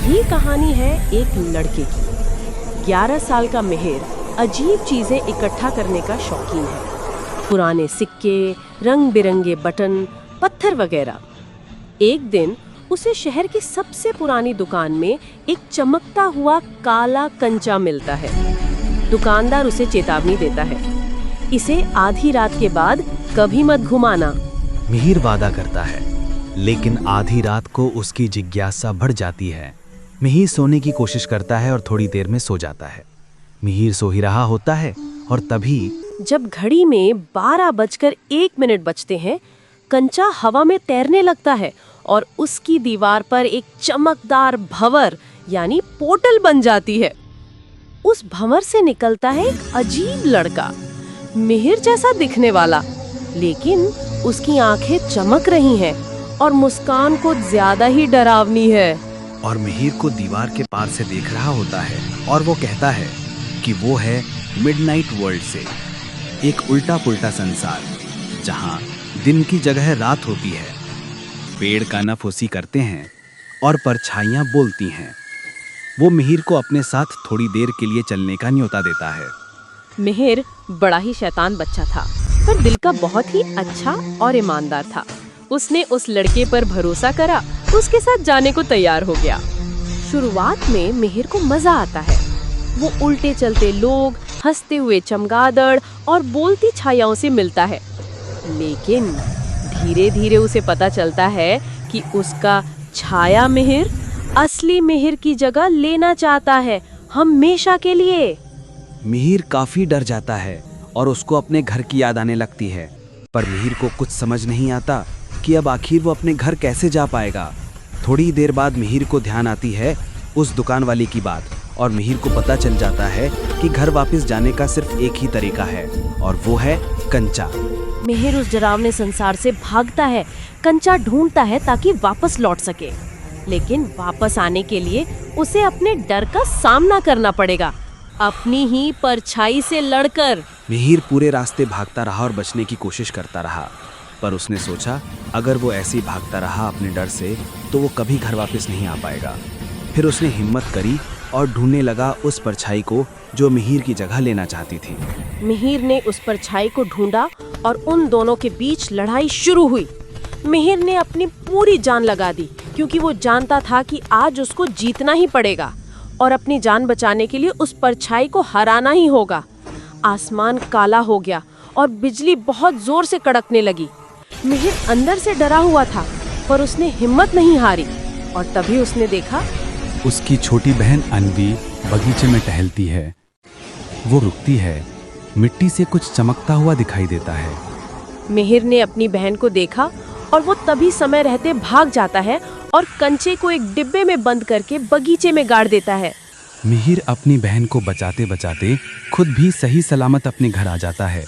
ये कहानी है एक लड़के की। 11 साल का मिहिर अजीब चीजें इकट्ठा करने का शौकीन है। पुराने सिक्के, रंग बिरंगे बटन, पत्थर वगैरह। एक दिन उसे शहर की सबसे पुरानी दुकान में एक चमकता हुआ काला कंचा मिलता है। दुकानदार उसे चेतावनी देता है, इसे आधी रात के बाद कभी मत घुमाना। मिहिर वादा करता है, लेकिन आधी रात को उसकी जिज्ञासा बढ़ जाती है। मिहिर सोने की कोशिश करता है और थोड़ी देर में सो जाता है। मिहिर सो ही रहा होता है और तभी जब घड़ी में 12:01 बजते हैं, कंचा हवा में तैरने लगता है और उसकी दीवार पर एक चमकदार भंवर यानी पोर्टल बन जाती है। उस भंवर से निकलता है एक अजीब लड़का, मिहिर जैसा दिखने वाला, लेकिन उसकी आंखें चमक रही हैं और मुस्कान को ज्यादा ही डरावनी है। और मिहिर को दीवार के पार से देख रहा होता है और वो कहता है कि वो है मिडनाइट वर्ल्ड से, एक उल्टा पुल्टा संसार जहां दिन की जगह रात होती है। पेड़ कानाफूसी करते हैं और परछाइयां बोलती हैं। वो मिहिर को अपने साथ थोड़ी देर के लिए चलने का न्योता देता है। मिहिर बड़ा ही शैतान बच्चा था, पर दिल का बहुत ही अच्छा और ईमानदार था। उसने उस लड़के पर भरोसा करा, उसके साथ जाने को तैयार हो गया। शुरुआत में मिहिर को मजा आता है। वो उल्टे चलते लोग, हंसते हुए चमगादड़ और बोलती छायाओं से मिलता है, लेकिन धीरे धीरे उसे पता चलता है कि उसका छाया मिहिर असली मिहिर की जगह लेना चाहता है, हमेशा के लिए। मिहिर काफी डर जाता है और उसको अपने घर की याद आने लगती है, पर मिहिर को कुछ समझ नहीं आता कि अब आखिर वो अपने घर कैसे जा पाएगा। थोड़ी देर बाद मिहिर को ध्यान आती है उस दुकान वाले की बात, और मिहिर को पता चल जाता है कि घर वापस जाने का सिर्फ एक ही तरीका है, और वो है कंचा। मिहिर उस डरावने संसार से भागता है, कंचा ढूंढता है ताकि वापस लौट सके, लेकिन वापस आने के लिए उसे अपने डर का सामना करना पड़ेगा, अपनी ही परछाई से लड़कर। मिहिर पूरे रास्ते भागता रहा और बचने की कोशिश करता रहा, पर उसने सोचा अगर वो ऐसे ही भागता रहा अपने डर से तो वो कभी घर वापस नहीं आ पाएगा। फिर उसने हिम्मत करी और ढूंढने लगा उस परछाई को जो मिहिर की जगह लेना चाहती थी। मिहिर ने उस परछाई को ढूंढा और उन दोनों के बीच लड़ाई शुरू हुई। मिहिर ने अपनी पूरी जान लगा दी, क्योंकि वो जानता था कि आज उसको जीतना ही पड़ेगा और अपनी जान बचाने के लिए उस परछाई को हराना ही होगा। आसमान काला हो गया और बिजली बहुत जोर से कड़कने लगी। मिहिर अंदर से डरा हुआ था, पर उसने हिम्मत नहीं हारी, और तभी उसने देखा उसकी छोटी बहन अन्वी बगीचे में टहलती है। वो रुकती है, मिट्टी से कुछ चमकता हुआ दिखाई देता है। मिहिर ने अपनी बहन को देखा और वो तभी समय रहते भाग जाता है और कंचे को एक डिब्बे में बंद करके बगीचे में गाड़ देता है। मिहिर अपनी बहन को बचाते बचाते खुद भी सही सलामत अपने घर आ जाता है।